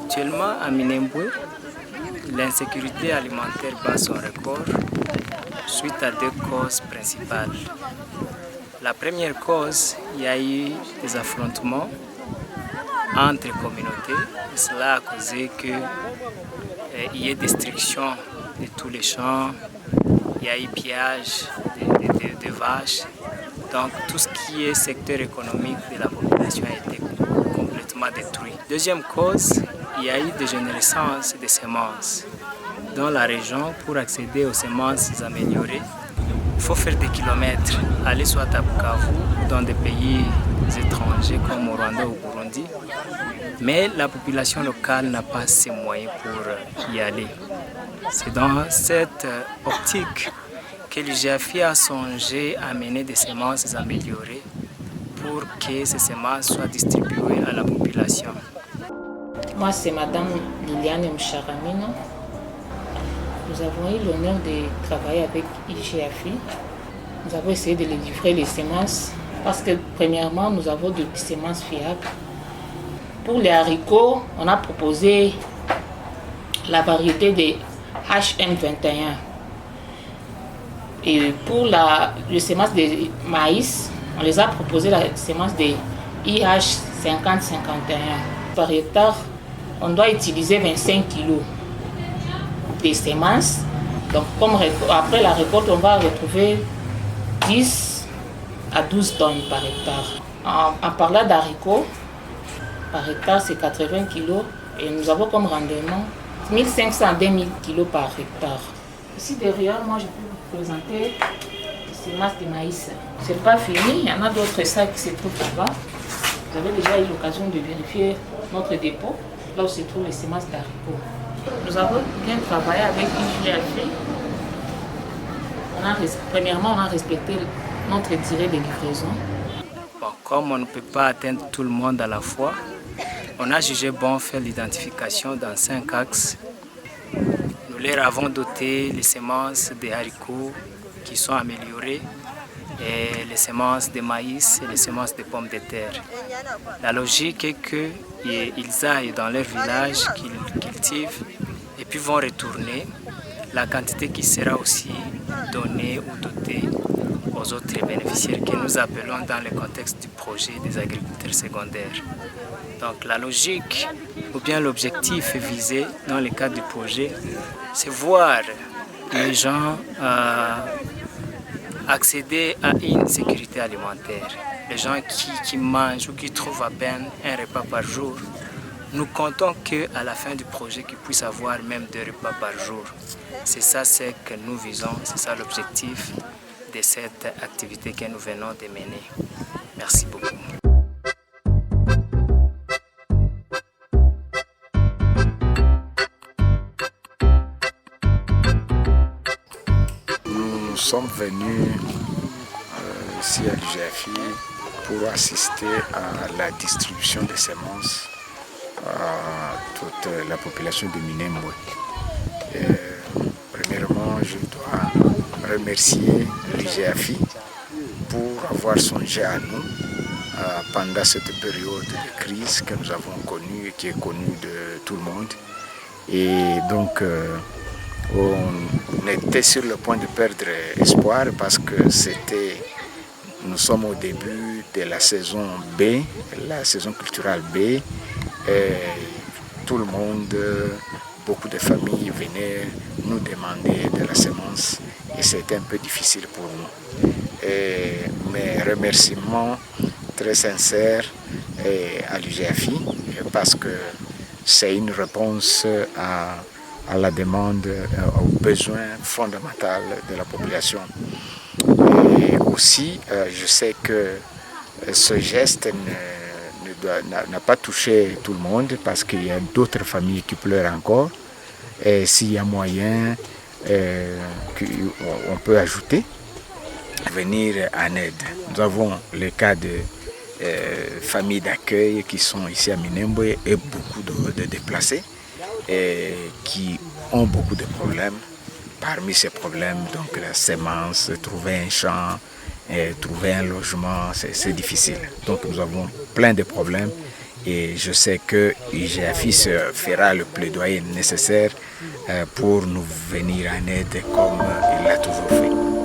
Actuellement, à Minembwe, l'insécurité alimentaire bat son record suite à deux causes principales. La première cause, il y a eu des affrontements entre communautés. Et cela a causé qu'il y ait destruction de tous les champs, il y a eu pillage de vaches. Donc tout ce qui est secteur économique de la population a été complètement détruit. Deuxième cause, il y a eu dégénérescence des semences. Dans la région, pour accéder aux semences améliorées, il faut faire des kilomètres, aller soit à Bukavu ou dans des pays étrangers comme au Rwanda ou au Burundi. Mais la population locale n'a pas ces moyens pour y aller. C'est dans cette optique que l'IGAFI a songé à mener des semences améliorées pour que ces semences soient distribuées à la population. Moi, c'est Madame Liliane Mcharamino. Nous avons eu l'honneur de travailler avec IGAFI. Nous avons essayé de les livrer les semences parce que, premièrement, nous avons des semences fiables. Pour les haricots, on a proposé la variété des HM21. Et pour les semences de maïs, on les a proposé la semence de IH5051. Par hectare, on doit utiliser 25 kg de semences. Donc, après la récolte, on va retrouver 10 à 12 tonnes par hectare. En parlant d'haricots, par hectare, c'est 80 kg. Et nous avons comme rendement 1500 à 2000 kg par hectare. Ici derrière, moi, je peux vous présenter les semences de maïs. Ce n'est pas fini, il y en a d'autres sacs qui se trouvent là-bas. Vous avez déjà eu l'occasion de vérifier notre dépôt, là où se trouvent les semences d'haricots. Nous avons bien travaillé avec IGAFI. Premièrement, on a respecté notre durée de livraison. Bon, comme on ne peut pas atteindre tout le monde à la fois, on a jugé bon faire l'identification dans 5 axes. Nous leur avons doté les semences de haricots qui sont améliorées, et les semences de maïs et les semences de pommes de terre. La logique est qu'ils aillent dans leur village, qu'ils cultivent et puis vont retourner. La quantité qui sera aussi donnée ou dotée aux autres bénéficiaires que nous appelons dans le contexte du projet des agriculteurs secondaires. Donc la logique ou bien l'objectif visé dans le cadre du projet, c'est voir les gens accéder à une sécurité alimentaire. Les gens qui mangent ou qui trouvent à peine un repas par jour, nous comptons qu'à la fin du projet, qu'ils puissent avoir même 2 repas par jour. C'est ça ce que nous visons, c'est ça l'objectif de cette activité que nous venons de mener. Merci beaucoup. Nous sommes venus ici à l'IGAFI pour assister à la distribution des semences à toute la population de Minembwe. Premièrement, je dois remercier l'IGAFI pour avoir songé à nous pendant cette période de crise que nous avons connue et qui est connue de tout le monde. Et donc, on était sur le point de perdre espoir parce que nous sommes au début de la saison B, la saison culturelle B. Et tout le monde, beaucoup de familles venaient nous demander de la semence et c'était un peu difficile pour nous. Et mes remerciements très sincères à l'IGAFI parce que c'est une réponse à la demande, aux besoins fondamentaux de la population. Et aussi, je sais que ce geste n'a pas touché tout le monde parce qu'il y a d'autres familles qui pleurent encore. Et s'il y a moyen, on peut ajouter, venir en aide. Nous avons le cas de familles d'accueil qui sont ici à Minembwe et beaucoup de déplacés qui ont beaucoup de problèmes. Parmi ces problèmes, donc la semence, trouver un champ, trouver un logement, c'est difficile. Donc nous avons plein de problèmes Et je sais que IGAFIS fera le plaidoyer nécessaire pour nous venir en aide comme il l'a toujours fait.